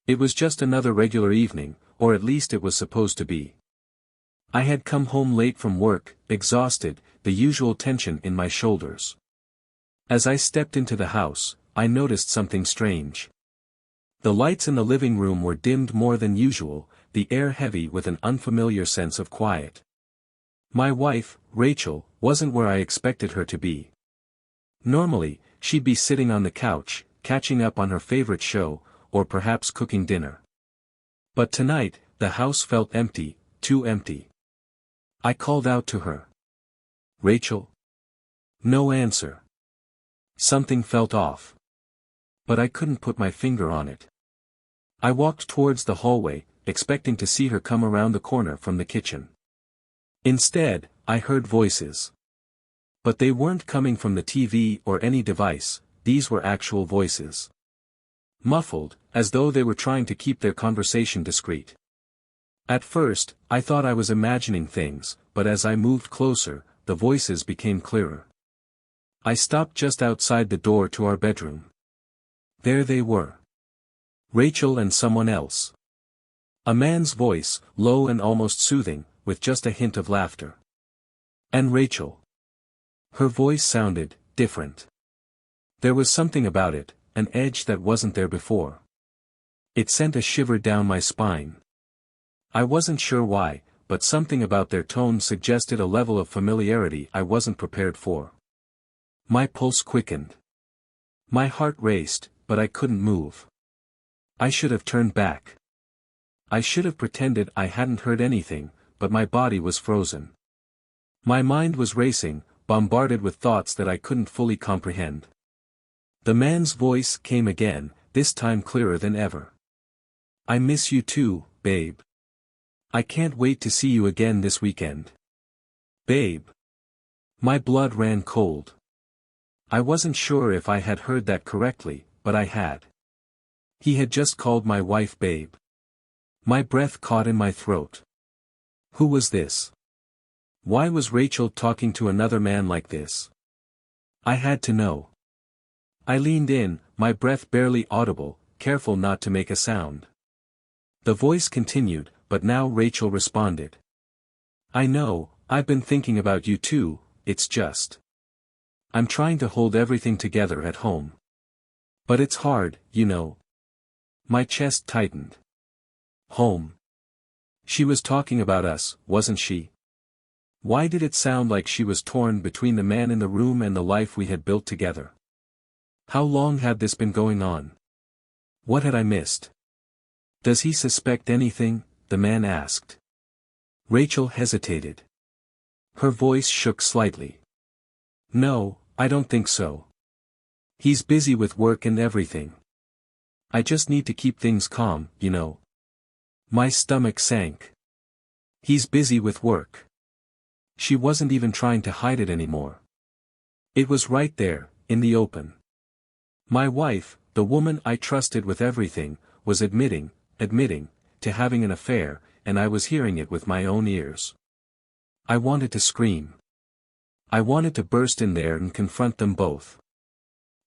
It was just another regular evening, or at least it was supposed to be. I had come home late from work, exhausted, the usual tension in my shoulders. As I stepped into the house, I noticed something strange. The lights in the living room were dimmed more than usual, the air heavy with an unfamiliar sense of quiet. My wife, Rachel, wasn't where I expected her to be. Normally, she'd be sitting on the couch, catching up on her favorite show, or perhaps cooking dinner. But tonight, the house felt empty, too empty. I called out to her. "Rachel?" No answer. Something felt off. But I couldn't put my finger on it. I walked towards the hallway, expecting to see her come around the corner from the kitchen. Instead, I heard voices. But they weren't coming from the TV or any device, these were actual voices. Muffled, as though they were trying to keep their conversation discreet. At first, I thought I was imagining things, but as I moved closer, the voices became clearer. I stopped just outside the door to our bedroom. There they were. Rachel and someone else. A man's voice, low and almost soothing, with just a hint of laughter. And Rachel. Her voice sounded different. There was something about it, an edge that wasn't there before. It sent a shiver down my spine. I wasn't sure why, but something about their tone suggested a level of familiarity I wasn't prepared for. My pulse quickened. My heart raced, but I couldn't move. I should have turned back. I should have pretended I hadn't heard anything, but my body was frozen. My mind was racing, bombarded with thoughts that I couldn't fully comprehend. The man's voice came again, this time clearer than ever. "I miss you too, babe. I can't wait to see you again this weekend." Babe. My blood ran cold. I wasn't sure if I had heard that correctly, but I had. He had just called my wife babe. My breath caught in my throat. Who was this? Why was Rachel talking to another man like this? I had to know. I leaned in, my breath barely audible, careful not to make a sound. The voice continued, but now Rachel responded. "I know, I've been thinking about you too, it's just. I'm trying to hold everything together at home. But it's hard, you know." My chest tightened. Home. She was talking about us, wasn't she? Why did it sound like she was torn between the man in the room and the life we had built together? How long had this been going on? What had I missed? "Does he suspect anything?" the man asked. Rachel hesitated. Her voice shook slightly. "No, I don't think so. He's busy with work and everything. I just need to keep things calm, you know." My stomach sank. He's busy with work. She wasn't even trying to hide it anymore. It was right there, in the open. My wife, the woman I trusted with everything, was admitting, to having an affair, and I was hearing it with my own ears. I wanted to scream. I wanted to burst in there and confront them both.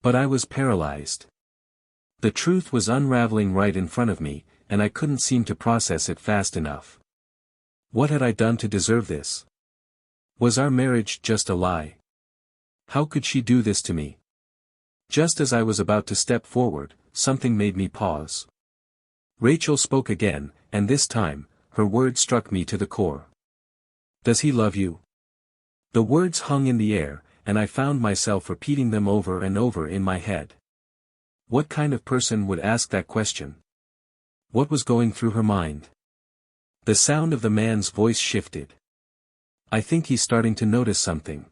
But I was paralyzed. The truth was unraveling right in front of me, and I couldn't seem to process it fast enough. What had I done to deserve this? Was our marriage just a lie? How could she do this to me? Just as I was about to step forward, something made me pause. Rachel spoke again, and this time, her words struck me to the core. "Does he love you?" The words hung in the air, and I found myself repeating them over and over in my head. What kind of person would ask that question? What was going through her mind? The sound of the man's voice shifted. "I think he's starting to notice something.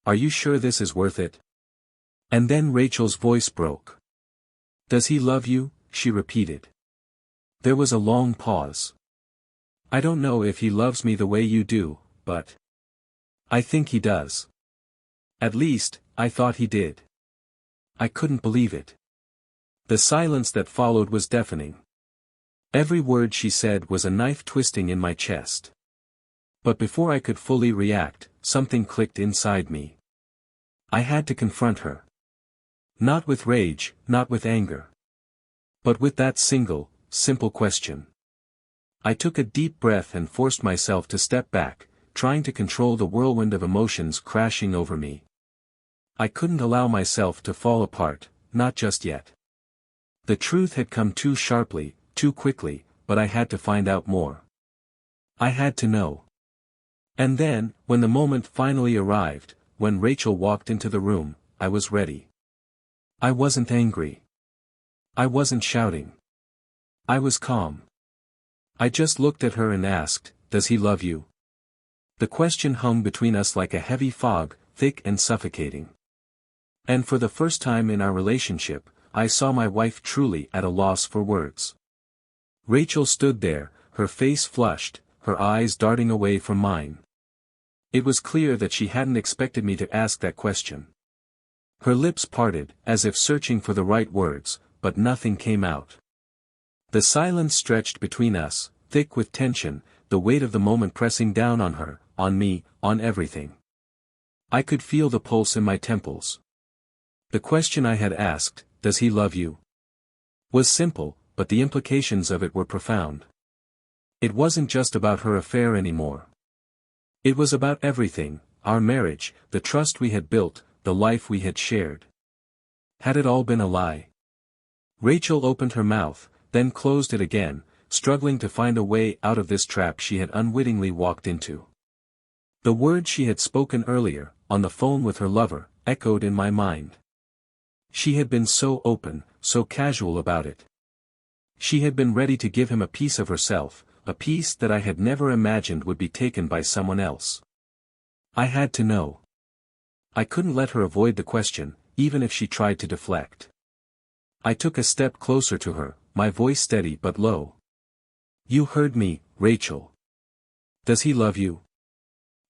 Are you sure this is worth it?" And then Rachel's voice broke. "Does he love you?" she repeated. There was a long pause. "I don't know if he loves me the way you do, but I think he does. At least, I thought he did." I couldn't believe it. The silence that followed was deafening. Every word she said was a knife twisting in my chest. But before I could fully react, something clicked inside me. I had to confront her. Not with rage, not with anger. But with that single, simple question. I took a deep breath and forced myself to step back, trying to control the whirlwind of emotions crashing over me. I couldn't allow myself to fall apart, not just yet. The truth had come too sharply, too quickly, but I had to find out more. I had to know. And then, when the moment finally arrived, when Rachel walked into the room, I was ready. I wasn't angry. I wasn't shouting. I was calm. I just looked at her and asked, "Does he love you?" The question hung between us like a heavy fog, thick and suffocating. And for the first time in our relationship, I saw my wife truly at a loss for words. Rachel stood there, her face flushed, her eyes darting away from mine. It was clear that she hadn't expected me to ask that question. Her lips parted, as if searching for the right words, but nothing came out. The silence stretched between us, thick with tension, the weight of the moment pressing down on her, on me, on everything. I could feel the pulse in my temples. The question I had asked, "Does he love you?" was simple, but the implications of it were profound. It wasn't just about her affair anymore. It was about everything, our marriage, the trust we had built, the life we had shared. Had it all been a lie? Rachel opened her mouth, then closed it again, struggling to find a way out of this trap she had unwittingly walked into. The words she had spoken earlier, on the phone with her lover, echoed in my mind. She had been so open, so casual about it. She had been ready to give him a piece of herself, a piece that I had never imagined would be taken by someone else. I had to know. I couldn't let her avoid the question, even if she tried to deflect. I took a step closer to her, my voice steady but low. "You heard me, Rachel. Does he love you?"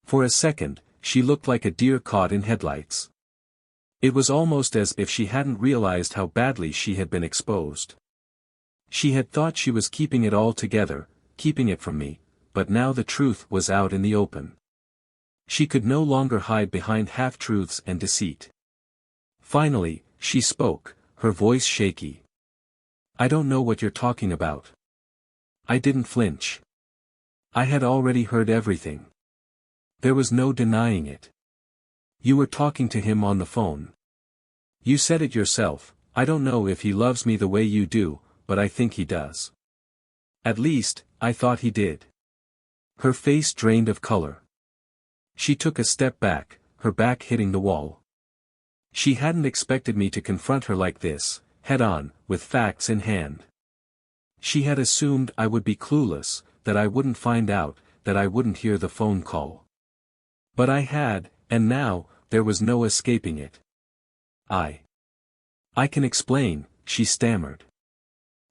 For a second, she looked like a deer caught in headlights. It was almost as if she hadn't realized how badly she had been exposed. She had thought she was keeping it all together, keeping it from me, but now the truth was out in the open. She could no longer hide behind half-truths and deceit. Finally, she spoke, her voice shaky. "I don't know what you're talking about." I didn't flinch. I had already heard everything. There was no denying it. "You were talking to him on the phone. You said it yourself, I don't know if he loves me the way you do, but I think he does. At least, I thought he did." Her face drained of color. She took a step back, her back hitting the wall. She hadn't expected me to confront her like this, head-on, with facts in hand. She had assumed I would be clueless, that I wouldn't find out, that I wouldn't hear the phone call. But I had, and now, there was no escaping it. I can explain," she stammered.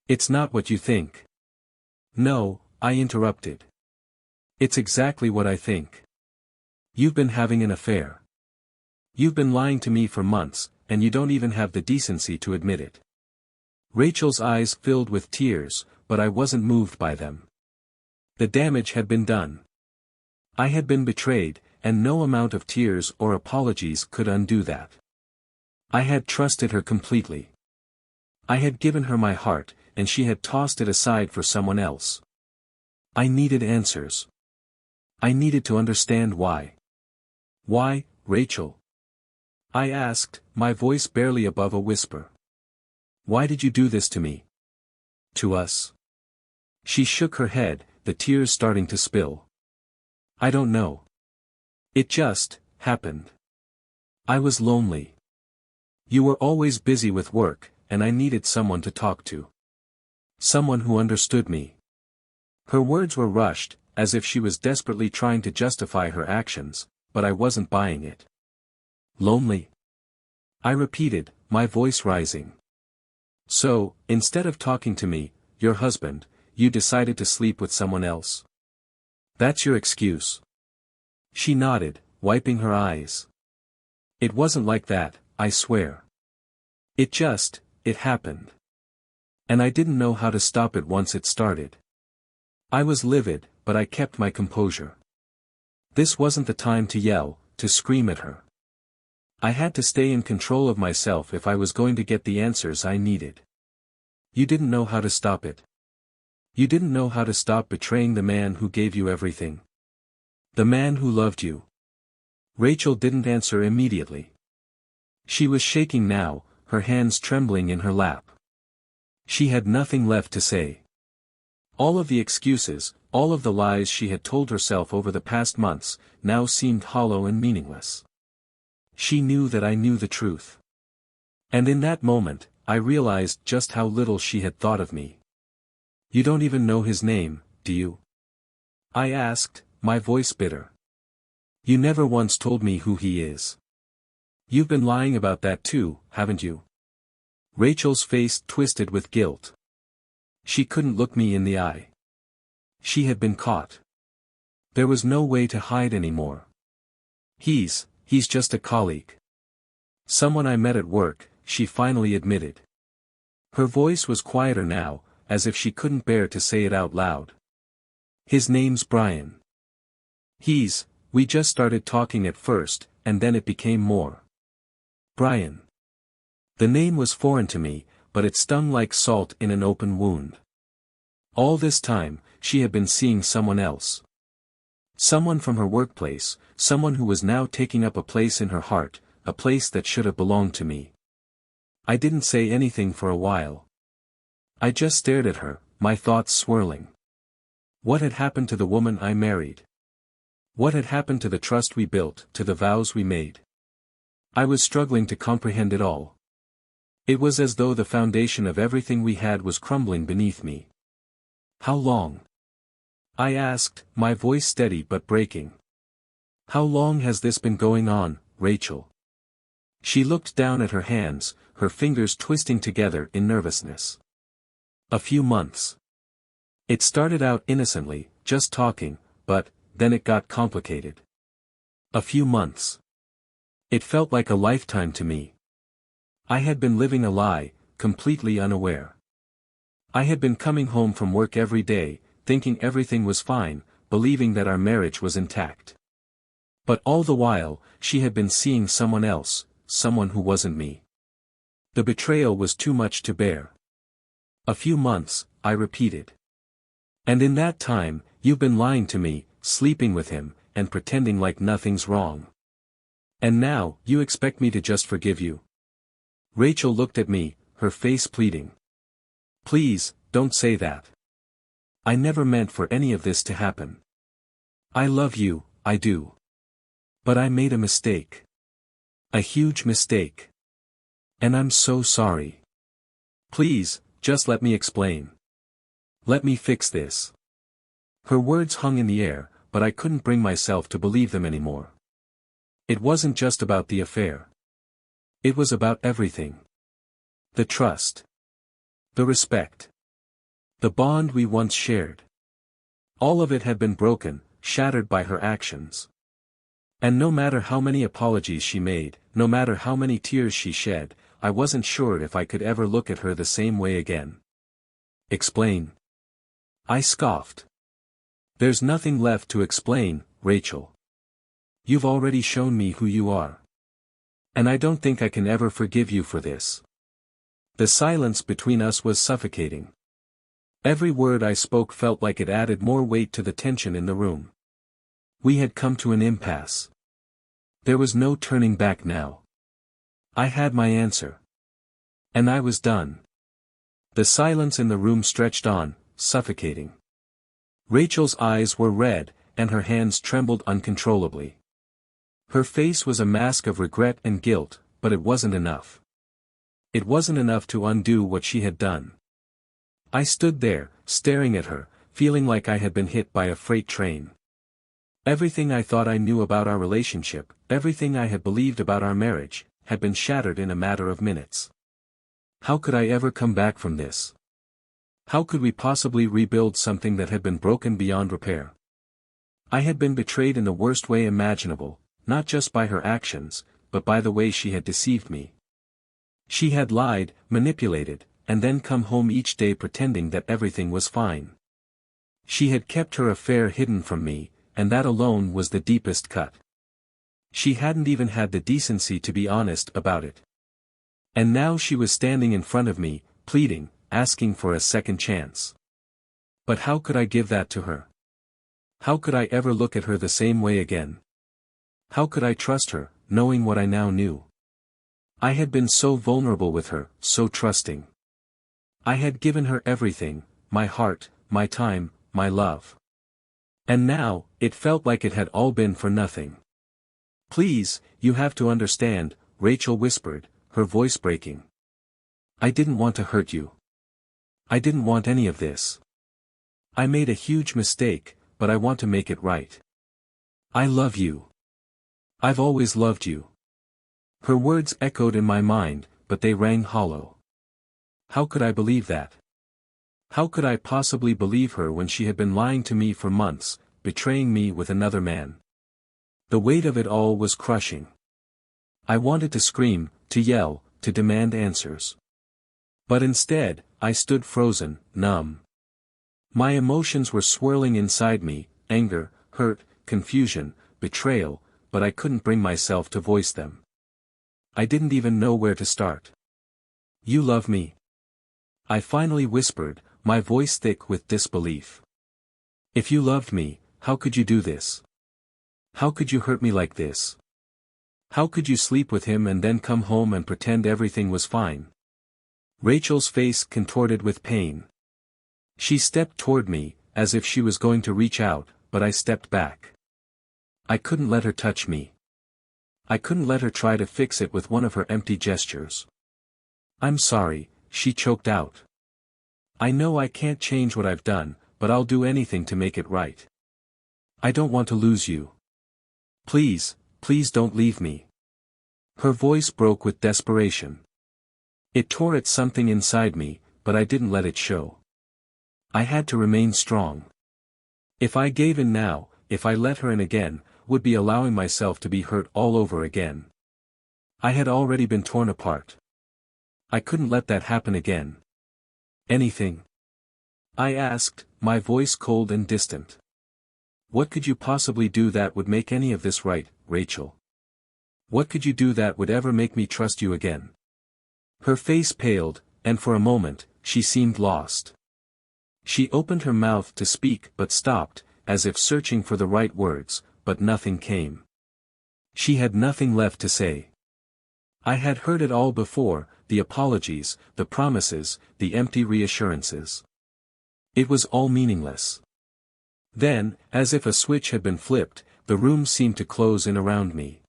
"It's not what you think." "No," I interrupted. "It's exactly what I think. You've been having an affair. You've been lying to me for months, and you don't even have the decency to admit it." Rachel's eyes filled with tears, but I wasn't moved by them. The damage had been done. I had been betrayed, and no amount of tears or apologies could undo that. I had trusted her completely. I had given her my heart, and she had tossed it aside for someone else. I needed answers. I needed to understand why. "Why, Rachel?" I asked, my voice barely above a whisper. "Why did you do this to me? To us?" She shook her head, the tears starting to spill. "I don't know. It just happened. I was lonely. You were always busy with work, and I needed someone to talk to. Someone who understood me." Her words were rushed, as if she was desperately trying to justify her actions, but I wasn't buying it. "Lonely?" I repeated, my voice rising. "So, instead of talking to me, your husband, you decided to sleep with someone else? That's your excuse?" She nodded, wiping her eyes. "It wasn't like that, I swear. It happened. And I didn't know how to stop it once it started." I was livid, but I kept my composure. This wasn't the time to yell, to scream at her. I had to stay in control of myself if I was going to get the answers I needed. "You didn't know how to stop it. You didn't know how to stop betraying the man who gave you everything. The man who loved you. Rachel didn't answer immediately. She was shaking now, her hands trembling in her lap. She had nothing left to say. All of the excuses, all of the lies she had told herself over the past months, now seemed hollow and meaningless. She knew that I knew the truth. And in that moment, I realized just how little she had thought of me. You don't even know his name, do you? I asked, my voice bitter. You never once told me who he is. You've been lying about that too, haven't you? Rachel's face twisted with guilt. She couldn't look me in the eye. She had been caught. There was no way to hide anymore. He's just a colleague. Someone I met at work, she finally admitted. Her voice was quieter now, as if she couldn't bear to say it out loud. His name's Brian. We just started talking at first, and then it became more. Brian. The name was foreign to me, but it stung like salt in an open wound. All this time, she had been seeing someone else. Someone from her workplace, someone who was now taking up a place in her heart, a place that should have belonged to me. I didn't say anything for a while. I just stared at her, my thoughts swirling. What had happened to the woman I married? What had happened to the trust we built, to the vows we made? I was struggling to comprehend it all. It was as though the foundation of everything we had was crumbling beneath me. How long? I asked, my voice steady but breaking. How long has this been going on, Rachel? She looked down at her hands, her fingers twisting together in nervousness. A few months. It started out innocently, just talking, but then it got complicated. A few months. It felt like a lifetime to me. I had been living a lie, completely unaware. I had been coming home from work every day, thinking everything was fine, believing that our marriage was intact. But all the while, she had been seeing someone else, someone who wasn't me. The betrayal was too much to bear. A few months, I repeated. And in that time, you've been lying to me, sleeping with him, and pretending like nothing's wrong. And now, you expect me to just forgive you? Rachel looked at me, her face pleading. Please, don't say that. I never meant for any of this to happen. I love you, I do. But I made a mistake. A huge mistake. And I'm so sorry. Please, just let me explain. Let me fix this. Her words hung in the air, but I couldn't bring myself to believe them anymore. It wasn't just about the affair. It was about everything. The trust. The respect. The bond we once shared. All of it had been broken, shattered by her actions. And no matter how many apologies she made, no matter how many tears she shed, I wasn't sure if I could ever look at her the same way again. Explain. I scoffed. There's nothing left to explain, Rachel. You've already shown me who you are. And I don't think I can ever forgive you for this. The silence between us was suffocating. Every word I spoke felt like it added more weight to the tension in the room. We had come to an impasse. There was no turning back now. I had my answer. And I was done. The silence in the room stretched on, suffocating. Rachel's eyes were red, and her hands trembled uncontrollably. Her face was a mask of regret and guilt, but it wasn't enough. It wasn't enough to undo what she had done. I stood there, staring at her, feeling like I had been hit by a freight train. Everything I thought I knew about our relationship, everything I had believed about our marriage, had been shattered in a matter of minutes. How could I ever come back from this? How could we possibly rebuild something that had been broken beyond repair? I had been betrayed in the worst way imaginable, not just by her actions, but by the way she had deceived me. She had lied, manipulated, and then come home each day pretending that everything was fine. She had kept her affair hidden from me, and that alone was the deepest cut. She hadn't even had the decency to be honest about it. And now she was standing in front of me, pleading, asking for a second chance. But how could I give that to her? How could I ever look at her the same way again? How could I trust her, knowing what I now knew? I had been so vulnerable with her, so trusting. I had given her everything, my heart, my time, my love. And now, it felt like it had all been for nothing. "Please, you have to understand," Rachel whispered, her voice breaking. "I didn't want to hurt you. I didn't want any of this. I made a huge mistake, but I want to make it right. I love you. I've always loved you." Her words echoed in my mind, but they rang hollow. How could I believe that? How could I possibly believe her when she had been lying to me for months, betraying me with another man? The weight of it all was crushing. I wanted to scream, to yell, to demand answers. But instead, I stood frozen, numb. My emotions were swirling inside me, anger, hurt, confusion, betrayal, but I couldn't bring myself to voice them. I didn't even know where to start. "You love me?" I finally whispered, my voice thick with disbelief. "If you loved me, how could you do this? How could you hurt me like this? How could you sleep with him and then come home and pretend everything was fine?" Rachel's face contorted with pain. She stepped toward me, as if she was going to reach out, but I stepped back. I couldn't let her touch me. I couldn't let her try to fix it with one of her empty gestures. "I'm sorry," she choked out. "I know I can't change what I've done, but I'll do anything to make it right. I don't want to lose you. Please, please don't leave me." Her voice broke with desperation. It tore at something inside me, but I didn't let it show. I had to remain strong. If I gave in now, if I let her in again, would be allowing myself to be hurt all over again. I had already been torn apart. I couldn't let that happen again. "Anything?" I asked, my voice cold and distant. "What could you possibly do that would make any of this right, Rachel? What could you do that would ever make me trust you again?" Her face paled, and for a moment, she seemed lost. She opened her mouth to speak but stopped, as if searching for the right words, but nothing came. She had nothing left to say. I had heard it all before, the apologies, the promises, the empty reassurances. It was all meaningless. Then, as if a switch had been flipped, the room seemed to close in around me.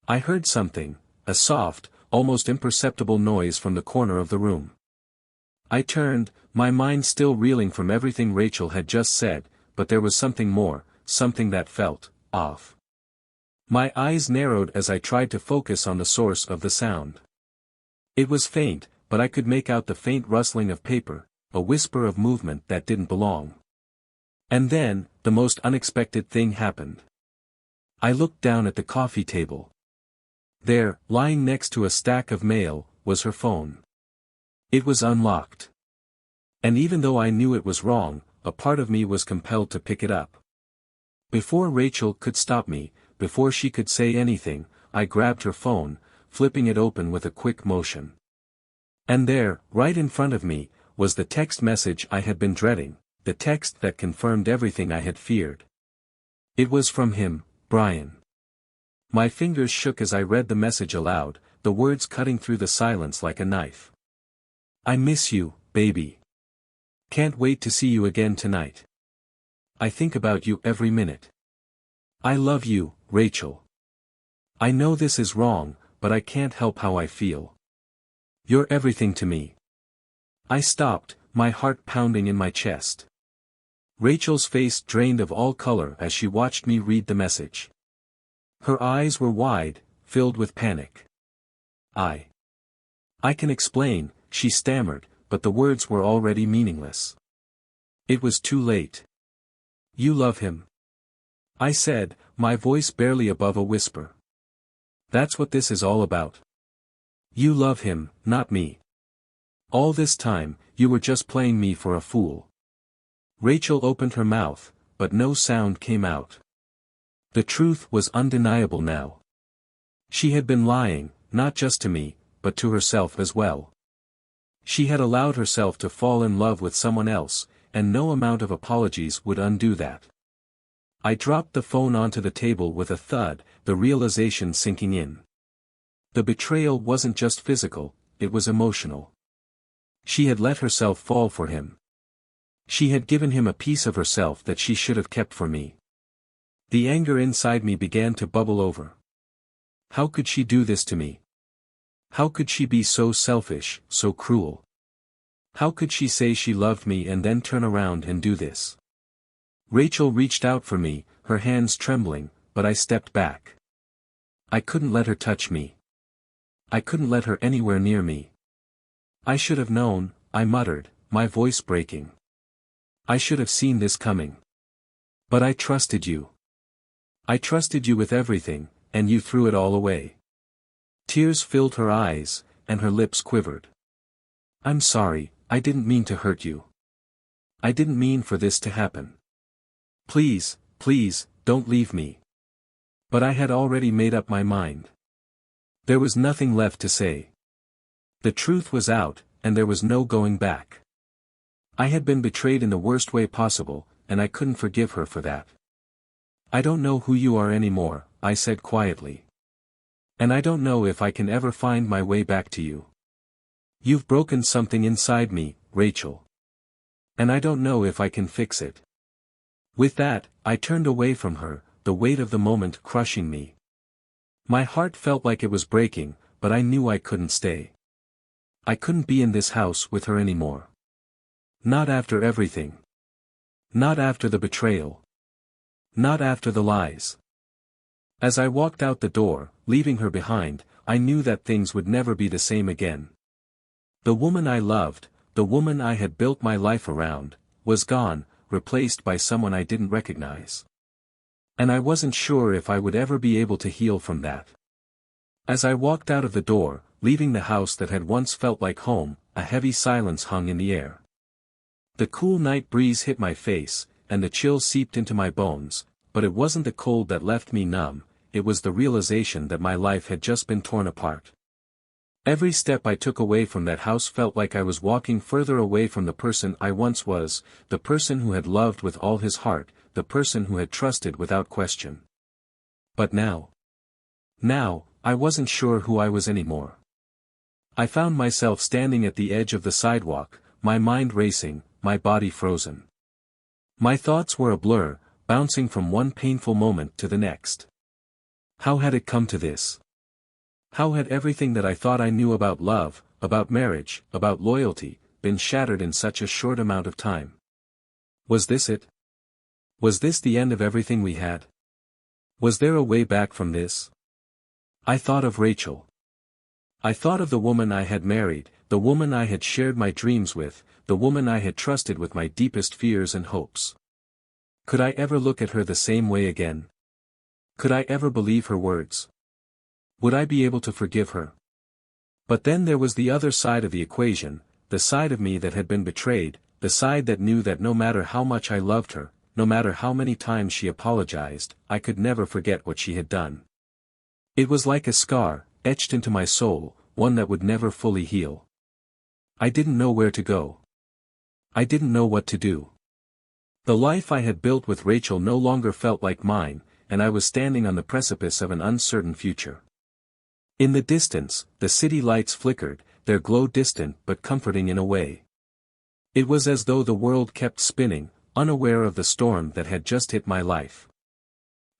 I heard something, a soft, almost imperceptible noise from the corner of the room. I turned, my mind still reeling from everything Rachel had just said, but there was something more, something that felt off. My eyes narrowed as I tried to focus on the source of the sound. It was faint, but I could make out the faint rustling of paper, a whisper of movement that didn't belong. And then, the most unexpected thing happened. I looked down at the coffee table. There, lying next to a stack of mail, was her phone. It was unlocked. And even though I knew it was wrong, a part of me was compelled to pick it up. Before Rachel could stop me, before she could say anything, I grabbed her phone, flipping it open with a quick motion. And there, right in front of me, was the text message I had been dreading, the text that confirmed everything I had feared. It was from him, Brian. My fingers shook as I read the message aloud, the words cutting through the silence like a knife. "I miss you, baby. Can't wait to see you again tonight. I think about you every minute. I love you, Rachel. I know this is wrong, but I can't help how I feel. You're everything to me." I stopped, my heart pounding in my chest. Rachel's face drained of all color as she watched me read the message. Her eyes were wide, filled with panic. I can explain," she stammered, but the words were already meaningless. It was too late. "You love him," I said, my voice barely above a whisper. "That's what this is all about. You love him, not me. All this time, you were just playing me for a fool." Rachel opened her mouth, but no sound came out. The truth was undeniable now. She had been lying, not just to me, but to herself as well. She had allowed herself to fall in love with someone else, and no amount of apologies would undo that. I dropped the phone onto the table with a thud, the realization sinking in. The betrayal wasn't just physical, it was emotional. She had let herself fall for him. She had given him a piece of herself that she should have kept for me. The anger inside me began to bubble over. How could she do this to me? How could she be so selfish, so cruel? How could she say she loved me and then turn around and do this? Rachel reached out for me, her hands trembling, but I stepped back. I couldn't let her touch me. I couldn't let her anywhere near me. I should have known, I muttered, my voice breaking. I should have seen this coming. But I trusted you. I trusted you with everything, and you threw it all away. Tears filled her eyes, and her lips quivered. I'm sorry, I didn't mean to hurt you. I didn't mean for this to happen. Please, please, don't leave me. But I had already made up my mind. There was nothing left to say. The truth was out, and there was no going back. I had been betrayed in the worst way possible, and I couldn't forgive her for that. I don't know who you are anymore, I said quietly. And I don't know if I can ever find my way back to you. You've broken something inside me, Rachel. And I don't know if I can fix it. With that, I turned away from her, the weight of the moment crushing me. My heart felt like it was breaking, but I knew I couldn't stay. I couldn't be in this house with her anymore. Not after everything. Not after the betrayal. Not after the lies. As I walked out the door, leaving her behind, I knew that things would never be the same again. The woman I loved, the woman I had built my life around, was gone, replaced by someone I didn't recognize. And I wasn't sure if I would ever be able to heal from that. As I walked out of the door, leaving the house that had once felt like home, a heavy silence hung in the air. The cool night breeze hit my face, and the chill seeped into my bones, but it wasn't the cold that left me numb, it was the realization that my life had just been torn apart. Every step I took away from that house felt like I was walking further away from the person I once was, the person who had loved with all his heart, the person who had trusted without question. But now, I wasn't sure who I was anymore. I found myself standing at the edge of the sidewalk, my mind racing, my body frozen. My thoughts were a blur, bouncing from one painful moment to the next. How had it come to this? How had everything that I thought I knew about love, about marriage, about loyalty, been shattered in such a short amount of time? Was this it? Was this the end of everything we had? Was there a way back from this? I thought of Rachel. I thought of the woman I had married, the woman I had shared my dreams with, the woman I had trusted with my deepest fears and hopes. Could I ever look at her the same way again? Could I ever believe her words? Would I be able to forgive her? But then there was the other side of the equation, the side of me that had been betrayed, the side that knew that no matter how much I loved her, no matter how many times she apologized, I could never forget what she had done. It was like a scar, etched into my soul, one that would never fully heal. I didn't know where to go. I didn't know what to do. The life I had built with Rachel no longer felt like mine, and I was standing on the precipice of an uncertain future. In the distance, the city lights flickered, their glow distant but comforting in a way. It was as though the world kept spinning, unaware of the storm that had just hit my life.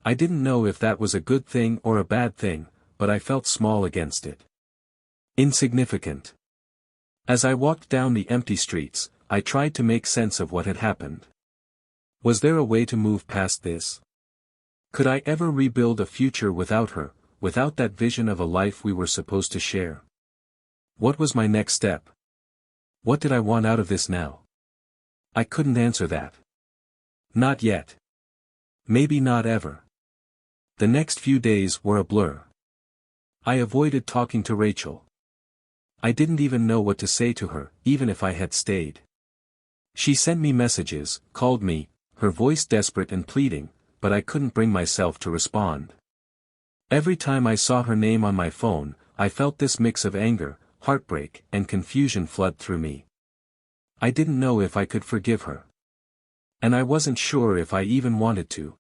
I didn't know if that was a good thing or a bad thing, but I felt small against it. Insignificant. As I walked down the empty streets, I tried to make sense of what had happened. Was there a way to move past this? Could I ever rebuild a future without her, without that vision of a life we were supposed to share? What was my next step? What did I want out of this now? I couldn't answer that. Not yet. Maybe not ever. The next few days were a blur. I avoided talking to Rachel. I didn't even know what to say to her, even if I had stayed. She sent me messages, called me, her voice desperate and pleading, but I couldn't bring myself to respond. Every time I saw her name on my phone, I felt this mix of anger, heartbreak, and confusion flood through me. I didn't know if I could forgive her. And I wasn't sure if I even wanted to.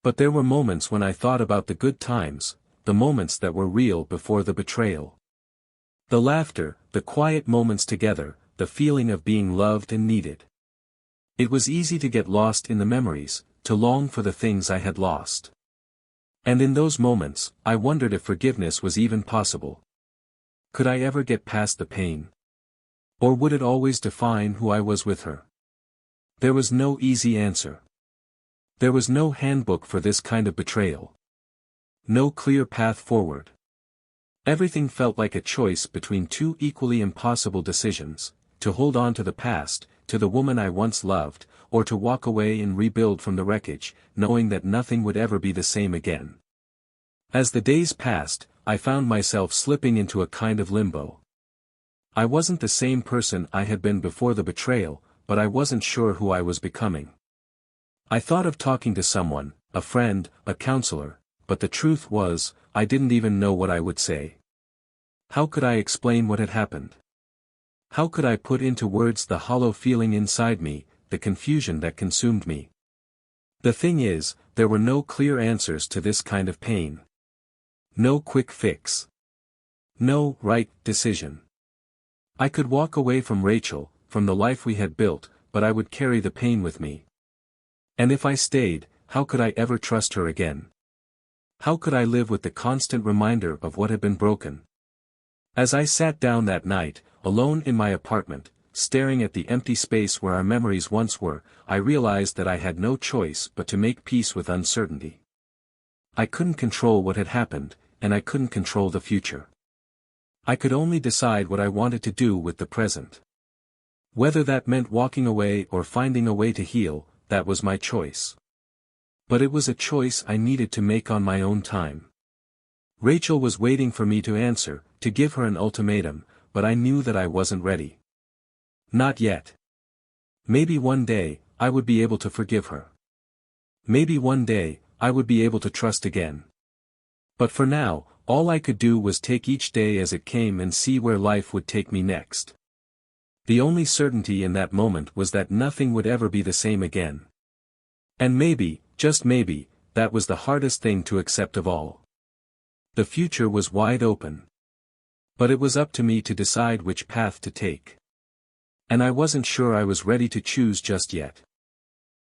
But there were moments when I thought about the good times, the moments that were real before the betrayal. The laughter, the quiet moments together, the feeling of being loved and needed. It was easy to get lost in the memories, to long for the things I had lost. And in those moments, I wondered if forgiveness was even possible. Could I ever get past the pain? Or would it always define who I was with her? There was no easy answer. There was no handbook for this kind of betrayal. No clear path forward. Everything felt like a choice between two equally impossible decisions, to hold on to the past, to the woman I once loved, or to walk away and rebuild from the wreckage, knowing that nothing would ever be the same again. As the days passed, I found myself slipping into a kind of limbo. I wasn't the same person I had been before the betrayal, but I wasn't sure who I was becoming. I thought of talking to someone, a friend, a counselor, but the truth was, I didn't even know what I would say. How could I explain what had happened? How could I put into words the hollow feeling inside me, the confusion that consumed me? The thing is, there were no clear answers to this kind of pain. No quick fix. No right decision. I could walk away from Rachel, from the life we had built, but I would carry the pain with me. And if I stayed, how could I ever trust her again? How could I live with the constant reminder of what had been broken? As I sat down that night, alone in my apartment, staring at the empty space where our memories once were, I realized that I had no choice but to make peace with uncertainty. I couldn't control what had happened, and I couldn't control the future. I could only decide what I wanted to do with the present. Whether that meant walking away or finding a way to heal, that was my choice. But it was a choice I needed to make on my own time. Rachel was waiting for me to answer, to give her an ultimatum, but I knew that I wasn't ready. Not yet. Maybe one day, I would be able to forgive her. Maybe one day, I would be able to trust again. But for now, all I could do was take each day as it came and see where life would take me next. The only certainty in that moment was that nothing would ever be the same again. And maybe, just maybe, that was the hardest thing to accept of all. The future was wide open. But it was up to me to decide which path to take. And I wasn't sure I was ready to choose just yet.